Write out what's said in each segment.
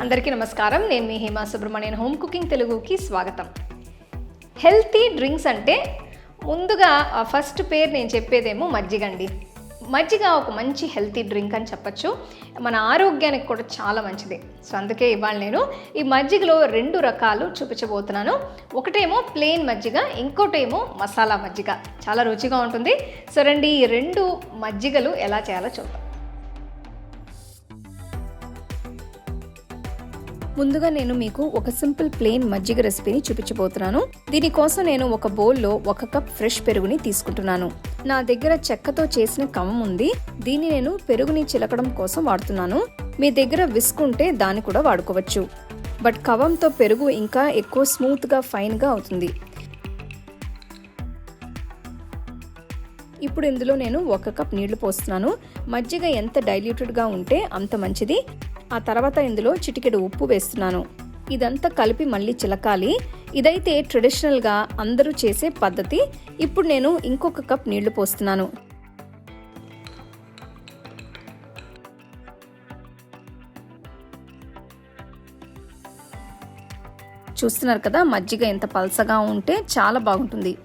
అందరికీ నమస్కారం. నేను మీ హేమా సుబ్రహ్మణ్యన్. హోమ్ కుకింగ్ తెలుగుకి స్వాగతం. హెల్తీ డ్రింక్స్ అంటే ముందుగా ఫస్ట్ పేరు నేను చెప్పేదేమో మజ్జిగ అండి. మజ్జిగ ఒక మంచి హెల్తీ డ్రింక్ అని చెప్పచ్చు. మన ఆరోగ్యానికి కూడా చాలా మంచిది. సో అందుకే ఇవాళ నేను ఈ మజ్జిగలో 2 రకాలు చూపించబోతున్నాను. ఒకటేమో ప్లెయిన్ మజ్జిగ, ఇంకోటేమో మసాలా మజ్జిగ. చాలా రుచిగా ఉంటుంది. సో రండి, ఈ 2 మజ్జిగలు ఎలా చేయాలో చూద్దాం. ముందుగా నేను మీకు ఒక సింపుల్ ప్లెయిన్ మజ్జిగ రెసిపీని చూపించబోతున్నాను. దీనికోసం నేను ఒక బౌల్లో 1 కప్ ఫ్రెష్ పెరుగుని తీసుకుంటున్నాను. నా దగ్గర చెక్కతో చేసిన కవం ఉంది. దీన్ని నేను పెరుగుని చిలకడం కోసం వాడుతున్నాను. మీ దగ్గర విస్క్ ఉంటే దాన్ని కూడా వాడుకోవచ్చు. బట్ కవంతో పెరుగు ఇంకా ఎక్కువ స్మూత్గా ఫైన్గా అవుతుంది. ఇప్పుడు ఇందులో నేను 1 కప్ నీళ్లు పోస్తున్నాను. మజ్జిగ ఎంత డైల్యూటెడ్గా ఉంటే అంత మంచిది. ఆ తర్వాత ఇందులో చిటికెడు ఉప్పు వేస్తున్నాను. ఇదంతా కలిపి మళ్ళీ చిలకాలి. ఇదైతే ట్రెడిషనల్గా అందరూ చేసే పద్ధతి. ఇప్పుడు నేను ఇంకొక కప్ నీళ్లు పోస్తున్నాను. చూస్తున్నారు కదా, మజ్జిగ ఎంత పల్సగా ఉంటే చాలా బాగుంటుంది.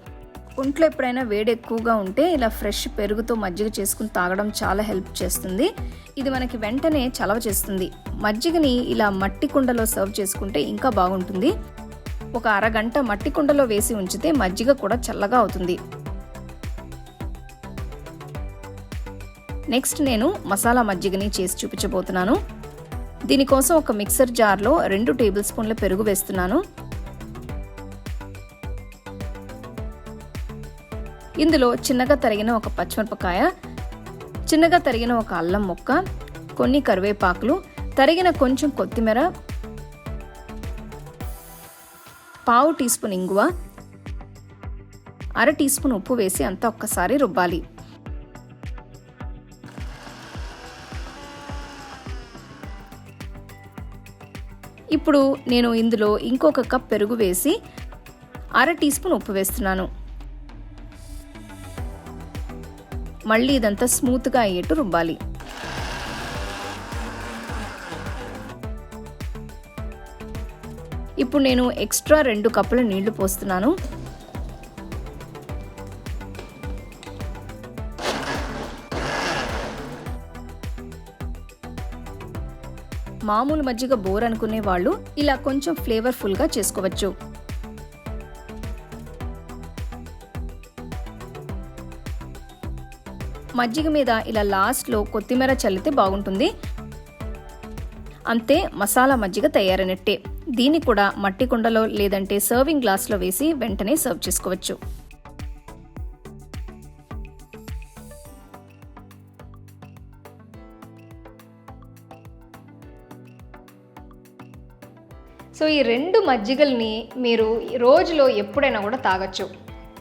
ఒంట్లో ఎప్పుడైనా వేడి ఎక్కువగా ఉంటే ఇలా ఫ్రెష్ పెరుగుతో మజ్జిగ చేసుకుని తాగడం చాలా హెల్ప్ చేస్తుంది. ఇది మనకి వెంటనే చలవ చేస్తుంది. మజ్జిగని ఇలా మట్టి కుండలో సర్వ్ చేసుకుంటే ఇంకా బాగుంటుంది. ఒక అరగంట మట్టి కుండలో వేసి ఉంచితే మజ్జిగ కూడా చల్లగా అవుతుంది. నెక్స్ట్ నేను మసాలా మజ్జిగని చేసి చూపించబోతున్నాను. దీనికోసం ఒక మిక్సర్ జార్లో 2 టేబుల్ స్పూన్ల పెరుగు వేస్తున్నాను. ఇందులో చిన్నగా తరిగిన ఒక పచ్చిమిరపకాయ, చిన్నగా తరిగిన ఒక అల్లం ముక్క, కొన్ని కరివేపాకులు, తరిగిన కొంచెం కొత్తిమీర, పావు టీ స్పూన్ ఇంగువ, అర టీ స్పూన్ ఉప్పు వేసి అంతా ఒక్కసారి రుబ్బాలి. ఇప్పుడు నేను ఇందులో ఇంకొక కప్ పెరుగు వేసి అర టీ స్పూన్ ఉప్పు వేస్తున్నాను. మళ్ళీ ఇదంతా స్మూత్గా అయ్యేట్టు రుబ్బాలి. ఇప్పుడు నేను ఎక్స్ట్రా 2 కప్పుల నీళ్లు పోస్తున్నాను. మామూలు మజ్జిగ బోర్ అనుకునే వాళ్ళు ఇలా కొంచెం ఫ్లేవర్ఫుల్గా చేసుకోవచ్చు. మజ్జిగ మీద ఇలా లాస్ట్లో కొత్తిమీర చల్లితే బాగుంటుంది. అంతే, మసాలా మజ్జిగ తయారైనట్టే. దీన్ని కూడా మట్టి కుండలో లేదంటే సర్వింగ్ గ్లాస్లో వేసి వెంటనే సర్వ్ చేసుకోవచ్చు. సో ఈ 2 మజ్జిగల్ని మీరు రోజులో ఎప్పుడైనా కూడా తాగొచ్చు.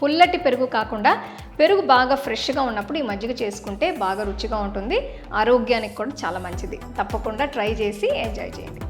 పుల్లటి పెరుగు కాకుండా పెరుగు బాగా ఫ్రెష్గా ఉన్నప్పుడు ఈ మజ్జిగ చేసుకుంటే బాగా రుచిగా ఉంటుంది. ఆరోగ్యానికి కూడా చాలా మంచిది. తప్పకుండా ట్రై చేసి ఎంజాయ్ చేయండి.